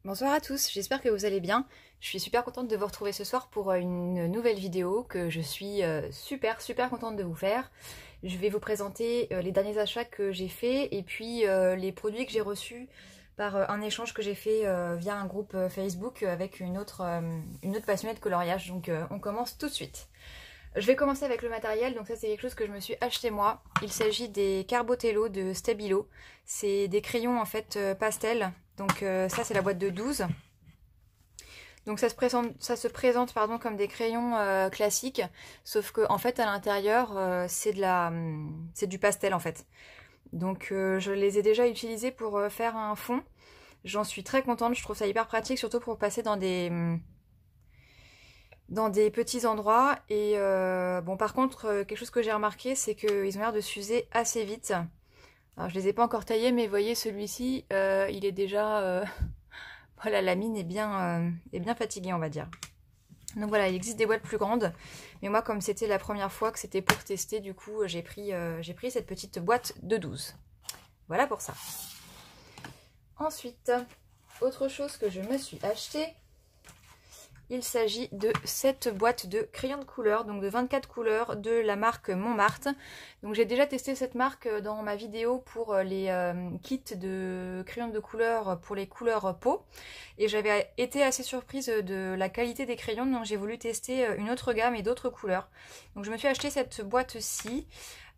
Bonsoir à tous, j'espère que vous allez bien. Je suis super contente de vous retrouver ce soir pour une nouvelle vidéo que je suis super contente de vous faire. Je vais vous présenter les derniers achats que j'ai faits et puis les produits que j'ai reçus par un échange que j'ai fait via un groupe Facebook avec une autre passionnée de coloriage. Donc on commence tout de suite. Je vais commencer avec le matériel, donc ça c'est quelque chose que je me suis acheté moi. Il s'agit des Carbotello de Stabilo. C'est des crayons en fait pastel. Donc ça c'est la boîte de 12. Donc ça se présente pardon, comme des crayons classiques, sauf que en fait à l'intérieur c'est du pastel en fait. Donc je les ai déjà utilisés pour faire un fond. J'en suis très contente, je trouve ça hyper pratique, surtout pour passer dans des petits endroits. Et bon, par contre, quelque chose que j'ai remarqué, c'est qu'ils ont l'air de s'user assez vite. Alors, je les ai pas encore taillés, mais vous voyez, celui-ci, il est déjà... voilà, la mine est bien fatiguée, on va dire. Donc voilà, il existe des boîtes plus grandes. Mais moi, comme c'était la première fois que c'était pour tester, du coup, j'ai pris cette petite boîte de 12. Voilà pour ça. Ensuite, autre chose que je me suis acheté... Il s'agit de cette boîte de crayons de couleur, donc de 24 couleurs de la marque Montmartre. Donc j'ai déjà testé cette marque dans ma vidéo pour les kits de crayons de couleur pour les couleurs peau. Et j'avais été assez surprise de la qualité des crayons, donc j'ai voulu tester une autre gamme et d'autres couleurs. Donc je me suis acheté cette boîte-ci.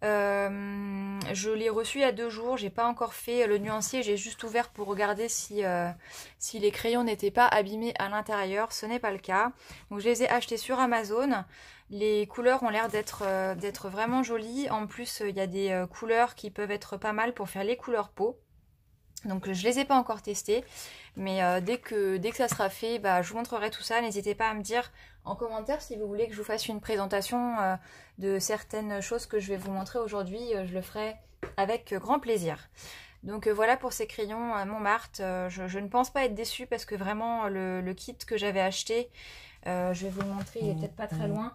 Je l'ai reçu il y a 2 jours, j'ai pas encore fait le nuancier, j'ai juste ouvert pour regarder si les crayons n'étaient pas abîmés à l'intérieur. Ce n'est pas le cas. Donc je les ai achetés sur Amazon. Les couleurs ont l'air d'être vraiment jolies. En plus, il y a des couleurs qui peuvent être pas mal pour faire les couleurs peau. Donc je les ai pas encore testés, mais dès que ça sera fait, bah, je vous montrerai tout ça. N'hésitez pas à me dire en commentaire si vous voulez que je vous fasse une présentation de certaines choses que je vais vous montrer aujourd'hui. Je le ferai avec grand plaisir. Donc voilà pour ces crayons Montmartre. Je ne pense pas être déçue parce que vraiment le kit que j'avais acheté, je vais vous le montrer, il est peut-être pas très loin.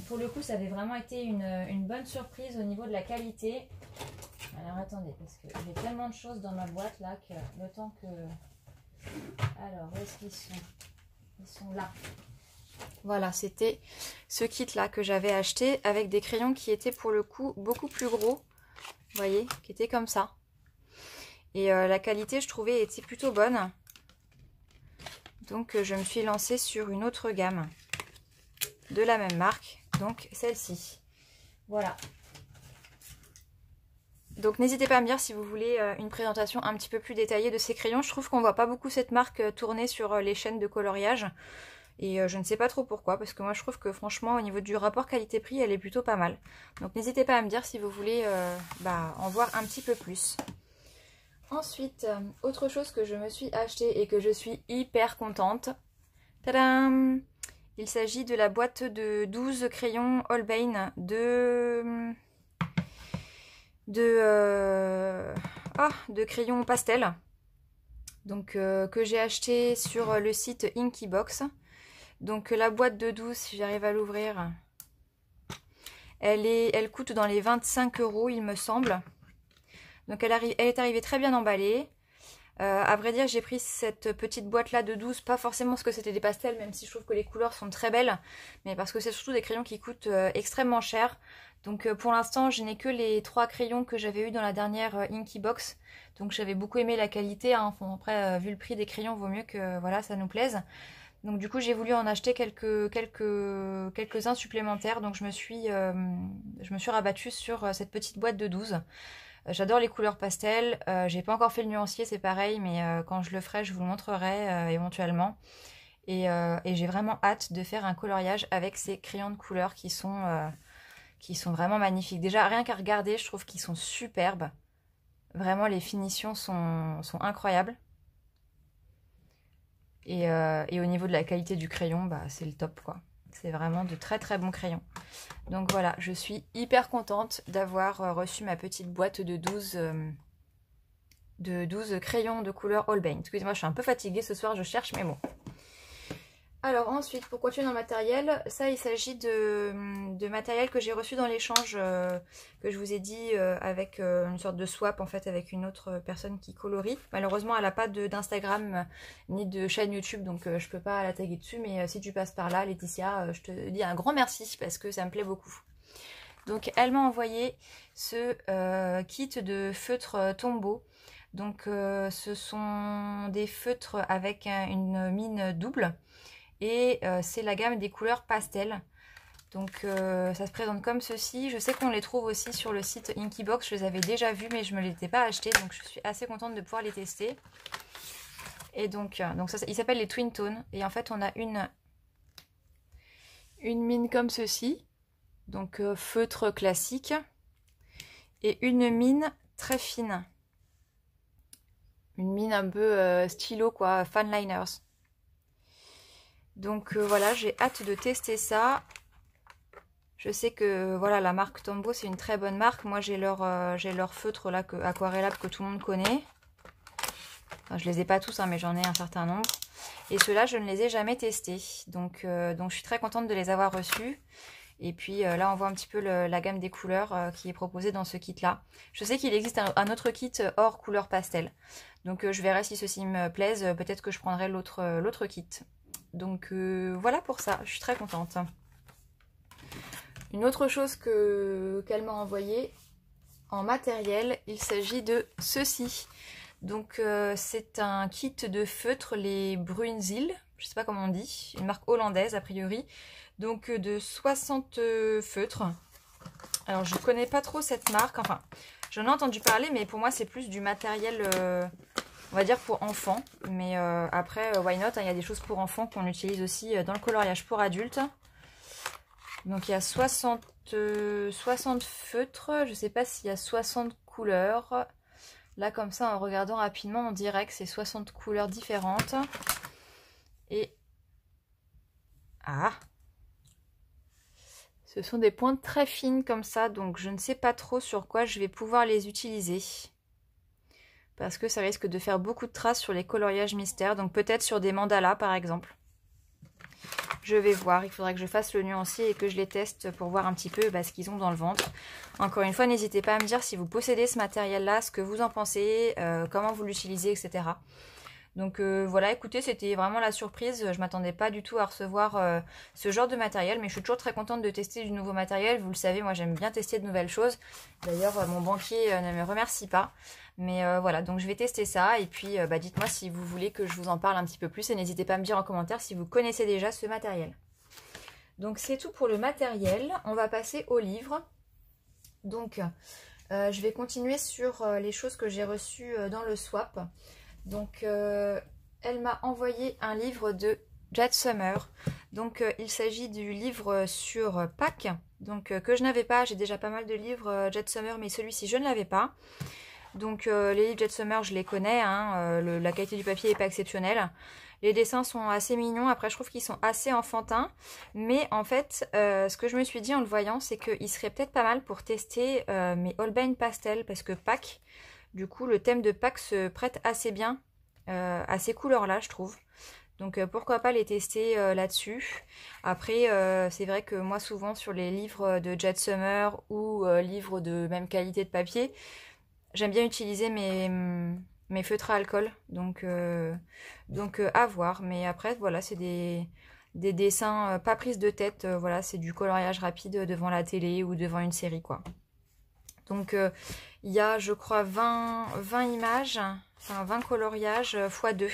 Pour le coup, ça avait vraiment été une bonne surprise au niveau de la qualité. Alors attendez, parce que j'ai tellement de choses dans ma boîte là que le temps que... Alors, où est-ce qu'ils sont? Ils sont là. Voilà, c'était ce kit là que j'avais acheté avec des crayons qui étaient pour le coup beaucoup plus gros. Vous voyez, qui étaient comme ça. Et la qualité, je trouvais, était plutôt bonne. Donc je me suis lancée sur une autre gamme de la même marque. Donc celle-ci. Voilà. Donc n'hésitez pas à me dire si vous voulez une présentation un petit peu plus détaillée de ces crayons. Je trouve qu'on voit pas beaucoup cette marque tourner sur les chaînes de coloriage. Et je ne sais pas trop pourquoi, parce que moi je trouve que franchement au niveau du rapport qualité-prix, elle est plutôt pas mal. Donc n'hésitez pas à me dire si vous voulez en voir un petit peu plus. Ensuite, autre chose que je me suis acheté et que je suis hyper contente. Tadam! Il s'agit de la boîte de 12 crayons Holbein de crayons pastel. Donc que j'ai acheté sur le site Inkybox. Donc la boîte de 12, si j'arrive à l'ouvrir, elle coûte dans les 25 €, il me semble. Donc elle est arrivée très bien emballée. À vrai dire, j'ai pris cette petite boîte là de 12, pas forcément parce que c'était des pastels, même si je trouve que les couleurs sont très belles, mais parce que c'est surtout des crayons qui coûtent extrêmement cher. Donc pour l'instant, je n'ai que les 3 crayons que j'avais eu dans la dernière Inkybox. Donc j'avais beaucoup aimé la qualité, hein. Enfin, après, vu le prix des crayons, vaut mieux que voilà, ça nous plaise. Donc du coup, j'ai voulu en acheter quelques-uns supplémentaires. Donc je me suis rabattue sur cette petite boîte de 12. J'adore les couleurs pastel. J'ai pas encore fait le nuancier, c'est pareil, mais quand je le ferai, je vous le montrerai éventuellement. Et j'ai vraiment hâte de faire un coloriage avec ces crayons de couleur qui sont vraiment magnifiques. Déjà, rien qu'à regarder, je trouve qu'ils sont superbes. Vraiment, les finitions sont incroyables. Et au niveau de la qualité du crayon, bah, c'est le top, quoi. C'est vraiment de très très bons crayons. Donc voilà, je suis hyper contente d'avoir reçu ma petite boîte de 12 crayons de couleur Holbein. Excusez-moi, je suis un peu fatiguée ce soir, je cherche mes mots. Alors ensuite, pour continuer dans le matériel, ça il s'agit de matériel que j'ai reçu dans l'échange que je vous ai dit avec une sorte de swap en fait avec une autre personne qui colorie. Malheureusement elle n'a pas d'Instagram ni de chaîne YouTube donc je peux pas la taguer dessus, mais si tu passes par là Laetitia, je te dis un grand merci parce que ça me plaît beaucoup. Donc elle m'a envoyé ce kit de feutres Tombow. Donc ce sont des feutres avec une mine double. Et c'est la gamme des couleurs pastel. Donc ça se présente comme ceci. Je sais qu'on les trouve aussi sur le site Inkybox. Je les avais déjà vus mais je ne me les étais pas achetés. Donc je suis assez contente de pouvoir les tester. Et donc ça, ils s'appellent les Twin Tones. Et en fait on a une mine comme ceci. Donc feutre classique. Et une mine très fine. Une mine un peu stylo quoi, Fanliners. Donc voilà, j'ai hâte de tester ça. Je sais que voilà, la marque Tombow c'est une très bonne marque. Moi j'ai leur feutre là aquarellable que tout le monde connaît. Enfin, je les ai pas tous hein, mais j'en ai un certain nombre. Et ceux-là je ne les ai jamais testés. Donc je suis très contente de les avoir reçus. Et puis là on voit un petit peu la gamme des couleurs qui est proposée dans ce kit là. Je sais qu'il existe un autre kit hors couleur pastel. Donc je verrai si ceci me plaise. Peut-être que je prendrai l'autre kit. Donc voilà pour ça, je suis très contente. Une autre chose qu'elle m'a envoyé en matériel, il s'agit de ceci. Donc c'est un kit de feutres, les Brunzil, je sais pas comment on dit, une marque hollandaise a priori. Donc de 60 feutres. Alors je connais pas trop cette marque, enfin j'en ai entendu parler mais pour moi c'est plus du matériel... on va dire pour enfants, mais après, why not, hein, il y a des choses pour enfants qu'on utilise aussi dans le coloriage pour adultes. Donc il y a 60 feutres, je ne sais pas s'il y a 60 couleurs. Là comme ça, en regardant rapidement, on dirait que c'est 60 couleurs différentes. Et... ah! Ce sont des pointes très fines comme ça, donc je ne sais pas trop sur quoi je vais pouvoir les utiliser. Parce que ça risque de faire beaucoup de traces sur les coloriages mystères. Donc peut-être sur des mandalas par exemple. Je vais voir. Il faudra que je fasse le nuancier et que je les teste pour voir un petit peu ce qu'ils ont dans le ventre. Encore une fois, n'hésitez pas à me dire si vous possédez ce matériel-là, ce que vous en pensez, comment vous l'utilisez, etc. Donc voilà, écoutez, c'était vraiment la surprise. Je ne m'attendais pas du tout à recevoir ce genre de matériel. Mais je suis toujours très contente de tester du nouveau matériel. Vous le savez, moi j'aime bien tester de nouvelles choses. D'ailleurs, mon banquier ne me remercie pas. Mais voilà, donc je vais tester ça. Et puis dites-moi si vous voulez que je vous en parle un petit peu plus. Et n'hésitez pas à me dire en commentaire si vous connaissez déjà ce matériel. Donc c'est tout pour le matériel. On va passer au livre. Donc je vais continuer sur les choses que j'ai reçues dans le swap. Donc elle m'a envoyé un livre de Jade Summer. Donc il s'agit du livre sur Pâques. Donc que je n'avais pas, j'ai déjà pas mal de livres Jade Summer, mais celui-ci je ne l'avais pas. Donc les livres Jade Summer je les connais, hein, la qualité du papier n'est pas exceptionnelle. Les dessins sont assez mignons, après je trouve qu'ils sont assez enfantins. Mais en fait, ce que je me suis dit en le voyant, c'est qu'il serait peut-être pas mal pour tester mes Holbein Pastel, parce que Pâques, du coup le thème de Pâques se prête assez bien à ces couleurs-là, je trouve. Donc pourquoi pas les tester là-dessus. Après, c'est vrai que moi souvent sur les livres de Jade Summer ou livres de même qualité de papier, j'aime bien utiliser mes feutres à alcool. Donc à voir. Mais après, voilà, c'est des dessins pas prises de tête. Voilà, c'est du coloriage rapide devant la télé ou devant une série, quoi. Donc il y a, je crois, 20 images, enfin 20 coloriages x 2.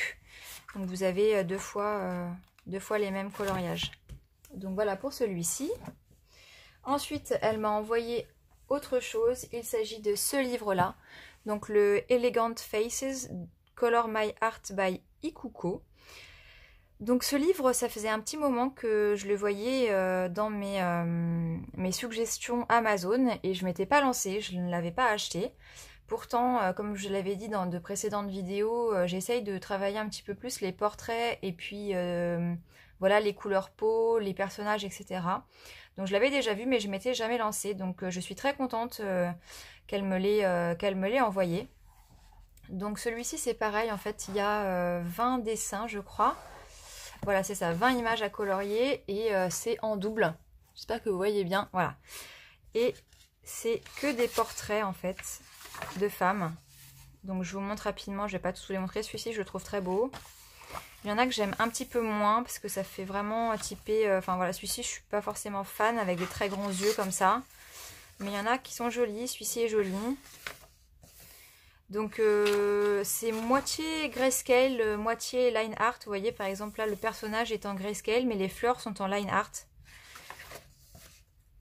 Donc vous avez deux fois les mêmes coloriages. Donc voilà pour celui-ci. Ensuite, elle m'a envoyé autre chose. Il s'agit de ce livre-là. Donc le Elegant Faces, Color My Art by Ikuko. Donc ce livre, ça faisait un petit moment que je le voyais dans mes suggestions Amazon et je ne m'étais pas lancée, je ne l'avais pas acheté. Pourtant, comme je l'avais dit dans de précédentes vidéos, j'essaye de travailler un petit peu plus les portraits et puis voilà, les couleurs peau, les personnages, etc. Donc je l'avais déjà vu mais je ne m'étais jamais lancée. Donc je suis très contente qu'elle me l'ait envoyé. Donc celui-ci c'est pareil, en fait il y a 20 dessins je crois. Voilà, c'est ça, 20 images à colorier et c'est en double. J'espère que vous voyez bien, voilà. Et c'est que des portraits en fait de femmes. Donc je vous montre rapidement, je vais pas tous vous les montrer. Celui-ci je le trouve très beau. Il y en a que j'aime un petit peu moins parce que ça fait vraiment typer... Enfin voilà, celui-ci je suis pas forcément fan avec des très grands yeux comme ça. Mais il y en a qui sont jolis, celui-ci est joli. Donc c'est moitié grayscale, moitié line art. Vous voyez par exemple là le personnage est en grayscale mais les fleurs sont en line art.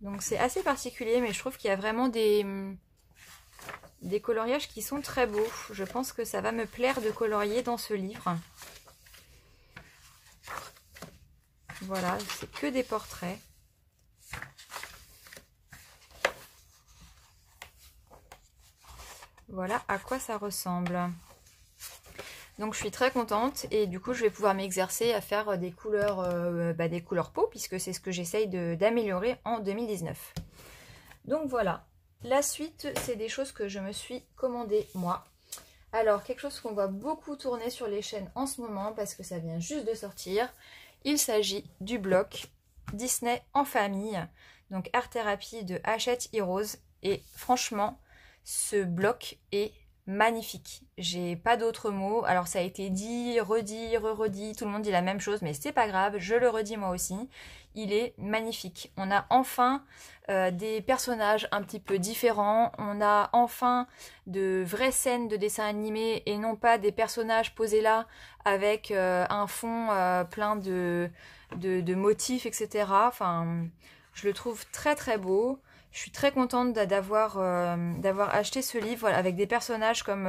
Donc c'est assez particulier mais je trouve qu'il y a vraiment des coloriages qui sont très beaux. Je pense que ça va me plaire de colorier dans ce livre. Voilà, c'est que des portraits. Voilà à quoi ça ressemble. Donc je suis très contente et du coup je vais pouvoir m'exercer à faire des couleurs peau puisque c'est ce que j'essaye d'améliorer en 2019. Donc voilà, la suite c'est des choses que je me suis commandées moi. Alors quelque chose qu'on voit beaucoup tourner sur les chaînes en ce moment parce que ça vient juste de sortir. Il s'agit du bloc Disney en famille, donc Art Therapy de Hachette Heroes et franchement ce bloc est magnifique. J'ai pas d'autres mots. Alors ça a été dit, redit, re-redit, tout le monde dit la même chose, mais c'est pas grave, je le redis moi aussi. Il est magnifique. On a enfin des personnages un petit peu différents. On a enfin de vraies scènes de dessin animé et non pas des personnages posés là avec un fond plein de motifs, etc. Enfin, je le trouve très très beau. Je suis très contente d'avoir acheté ce livre voilà, avec des personnages comme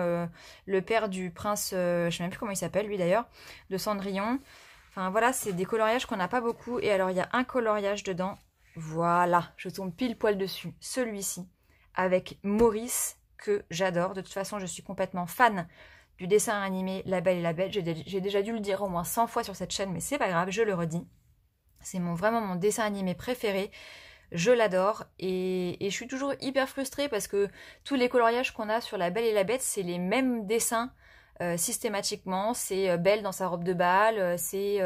le père du prince, je ne sais même plus comment il s'appelle lui d'ailleurs, de Cendrillon. Enfin voilà, c'est des coloriages qu'on n'a pas beaucoup. Et alors il y a un coloriage dedans, voilà, je tombe pile poil dessus, celui-ci, avec Maurice que j'adore. De toute façon, je suis complètement fan du dessin animé La Belle et la Bête. J'ai déjà dû le dire au moins 100 fois sur cette chaîne, mais c'est pas grave, je le redis. C'est vraiment mon dessin animé préféré. Je l'adore et je suis toujours hyper frustrée parce que tous les coloriages qu'on a sur La Belle et la Bête, c'est les mêmes dessins systématiquement. C'est Belle dans sa robe de bal, c'est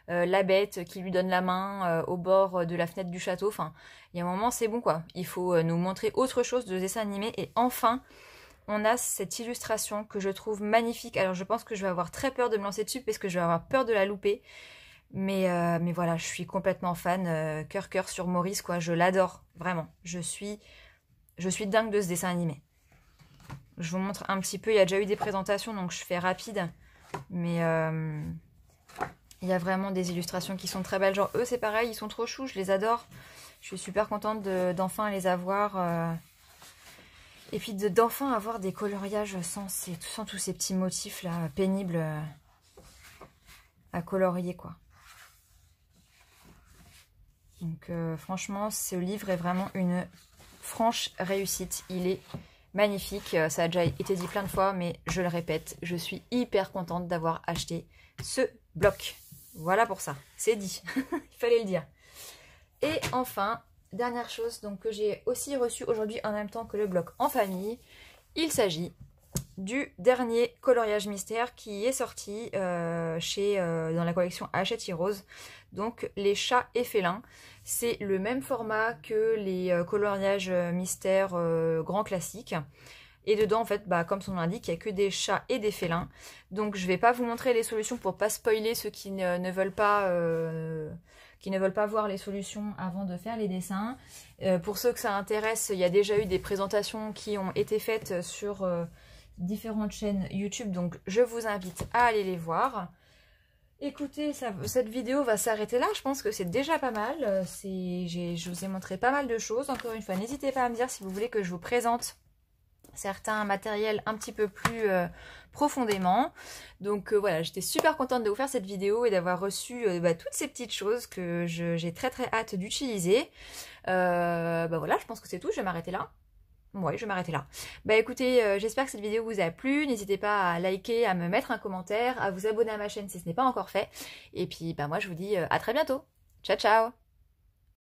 la Bête qui lui donne la main au bord de la fenêtre du château. Enfin, il y a un moment, c'est bon quoi. Il faut nous montrer autre chose de dessin animé et enfin, on a cette illustration que je trouve magnifique. Alors je pense que je vais avoir très peur de me lancer dessus parce que je vais avoir peur de la louper. Mais voilà, je suis complètement fan, cœur sur Maurice, quoi. Je l'adore, vraiment. Je suis dingue de ce dessin animé. Je vous montre un petit peu, il y a déjà eu des présentations, donc je fais rapide. Mais il y a vraiment des illustrations qui sont très belles. Genre eux, c'est pareil, ils sont trop choux, je les adore. Je suis super contente d'enfin les avoir. Et puis d'enfin avoir des coloriages sans tous ces petits motifs là, pénibles à colorier, quoi. Donc franchement, ce livre est vraiment une franche réussite. Il est magnifique. Ça a déjà été dit plein de fois, mais je le répète, je suis hyper contente d'avoir acheté ce bloc. Voilà pour ça, c'est dit. Il fallait le dire. Et enfin, dernière chose donc, que j'ai aussi reçu aujourd'hui en même temps que le bloc en famille. Il s'agit du dernier coloriage mystère qui est sorti dans la collection Hachette Heroes. Donc les chats et félins. C'est le même format que les coloriages mystères grand classiques. Et dedans, en fait, comme son nom l'indique, il n'y a que des chats et des félins. Donc je ne vais pas vous montrer les solutions pour ne pas spoiler ceux qui ne veulent pas voir les solutions avant de faire les dessins. Pour ceux que ça intéresse, il y a déjà eu des présentations qui ont été faites sur différentes chaînes YouTube. Donc je vous invite à aller les voir. Écoutez, cette vidéo va s'arrêter là. Je pense que c'est déjà pas mal. Je vous ai montré pas mal de choses. Encore une fois, n'hésitez pas à me dire si vous voulez que je vous présente certains matériels un petit peu plus profondément. Donc voilà, j'étais super contente de vous faire cette vidéo et d'avoir reçu toutes ces petites choses que j'ai très hâte d'utiliser. Voilà, je pense que c'est tout. Je vais m'arrêter là. Ouais, je vais m'arrêter là. Écoutez, j'espère que cette vidéo vous a plu. N'hésitez pas à liker, à me mettre un commentaire, à vous abonner à ma chaîne si ce n'est pas encore fait. Et puis moi je vous dis à très bientôt. Ciao ciao.